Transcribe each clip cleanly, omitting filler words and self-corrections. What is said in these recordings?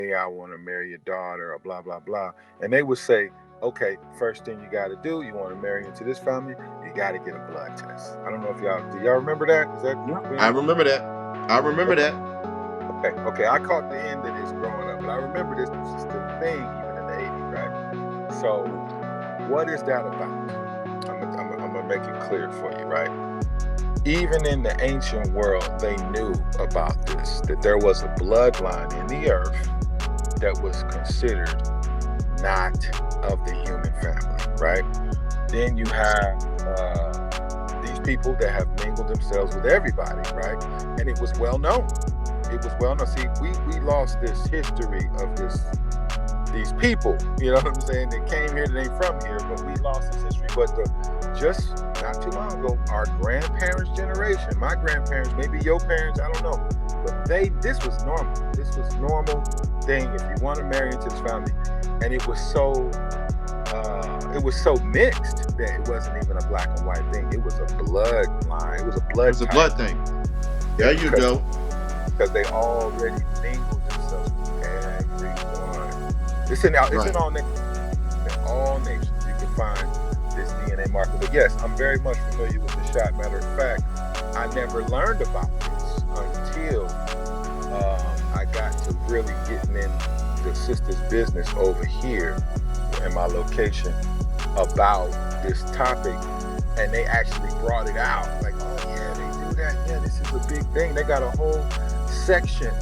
hey, I want to marry your daughter, or blah, blah, blah. And they would say, okay, first thing you got to do, you want to marry into this family, you got to get a blood test. I don't know if do y'all remember that? Is that? I remember that. I remember that. Okay. I caught the end of this growing up, but I remember this was still a thing even in the 80s, right? So what is that about? I'm going to make it clear for you, right? Even in the ancient world, they knew about this, that there was a bloodline in the earth that was considered not of the human family, right? Then you have these people that have mingled themselves with everybody, right? And it was well known. It was well known. See, we lost this history of these people, you know what I'm saying? They came here, they ain't from here, but we lost this history. But just not too long ago, our grandparents' generation, my grandparents, maybe your parents, I don't know, but this was normal. This was normal thing if you want to marry into this family. And it was so mixed that it wasn't even a black and white thing. It was a bloodline. It was a blood thing. There you go. Because they already mingled themselves with everyone. It's in all nations. In all nations, you can find this DNA marker. But yes, I'm very much familiar with the shot. Matter of fact, I never learned about this until I got to really getting in the sister's business over here in my location about this topic, and they actually brought it out. Like, oh yeah, they do that. Yeah, this is a big thing. They got a whole section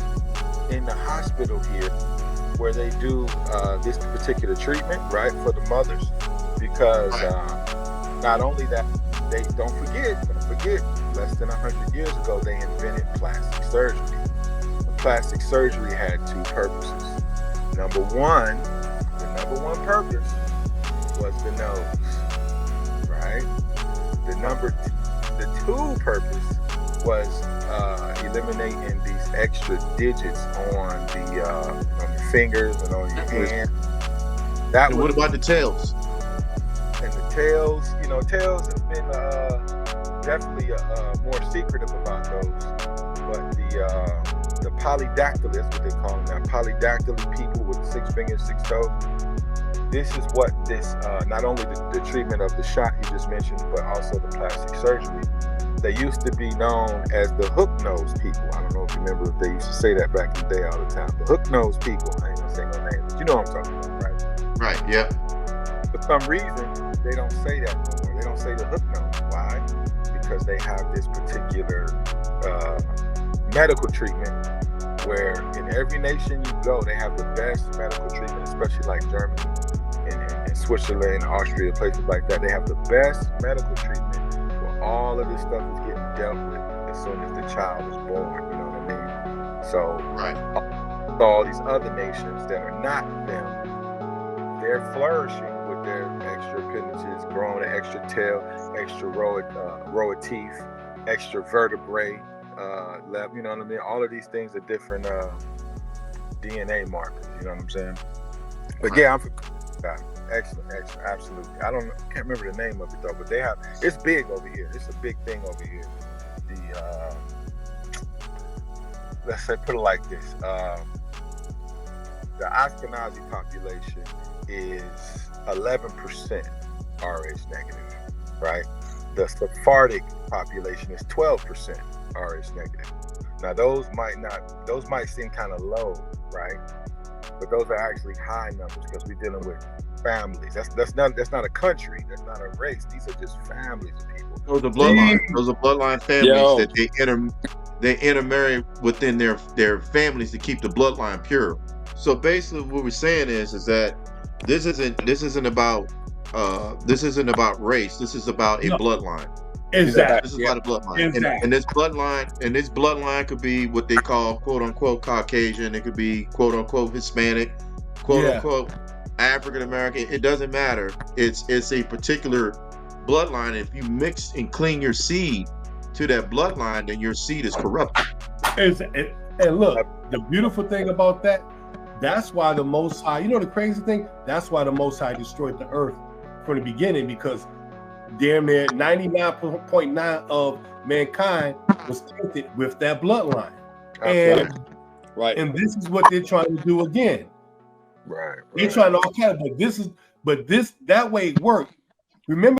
in the hospital here where they do this particular treatment, right, for the mothers, because not only that, they don't forget, less than 100 years ago, they invented plastic surgery. And plastic surgery had two purposes. The number one purpose was the nose, right? The two purpose was eliminating these extra digits on the fingers and on your hand. What about the tails? And the tails, tails have been definitely more secretive about those. But the polydactyly, that's what they call them now, polydactyly people with 6 fingers, 6 toes. This is what not only the treatment of the shot you just mentioned, but also the plastic surgery. They used to be known as the hook-nosed people. I don't know if you remember if they used to say that back in the day all the time. The hook-nosed people. I ain't gonna say no name, but you know what I'm talking about, right? Right, yeah. For some reason, they don't say that no more. They don't say the hook-nosed. Why? Because they have this particular medical treatment where in every nation you go, they have the best medical treatment, especially like Germany and Switzerland, Austria, places like that. They have the best medical treatment. All of this stuff is getting dealt with as soon as the child is born, you know what I mean? So, all these other nations that are not them, they're flourishing with their extra appendages, growing an extra tail, extra row of teeth, extra vertebrae, you know what I mean? All of these things are different DNA markers, you know what I'm saying? But yeah, I'm excellent, absolutely. Can't remember the name of it though, but it's big over here. It's a big thing over here. Let's say, put it like this: the Ashkenazi population is 11% Rh negative, right? The Sephardic population is 12% Rh negative. Now those might seem kind of low, right? But those are actually high numbers because we're dealing with families. That's not a country. That's not a race. These are just families of people. Those are bloodline families that they intermarry within their families to keep the bloodline pure. So basically, what we're saying is that this isn't about race. This is about a bloodline. Exactly. This is about a bloodline, and this bloodline could be what they call "quote unquote" Caucasian. It could be "quote unquote" Hispanic, "quote unquote" African American. It doesn't matter. It's a particular bloodline. If you mix and clean your seed to that bloodline, then your seed is corrupted. And look, the beautiful thing about that's why the Most High. You know the crazy thing? That's why the Most High destroyed the earth from the beginning, because damn near 99.9% of mankind was tainted with that bloodline. And Right. And this is what they're trying to do again. Right. They're trying to all kind of, that way it worked. Remember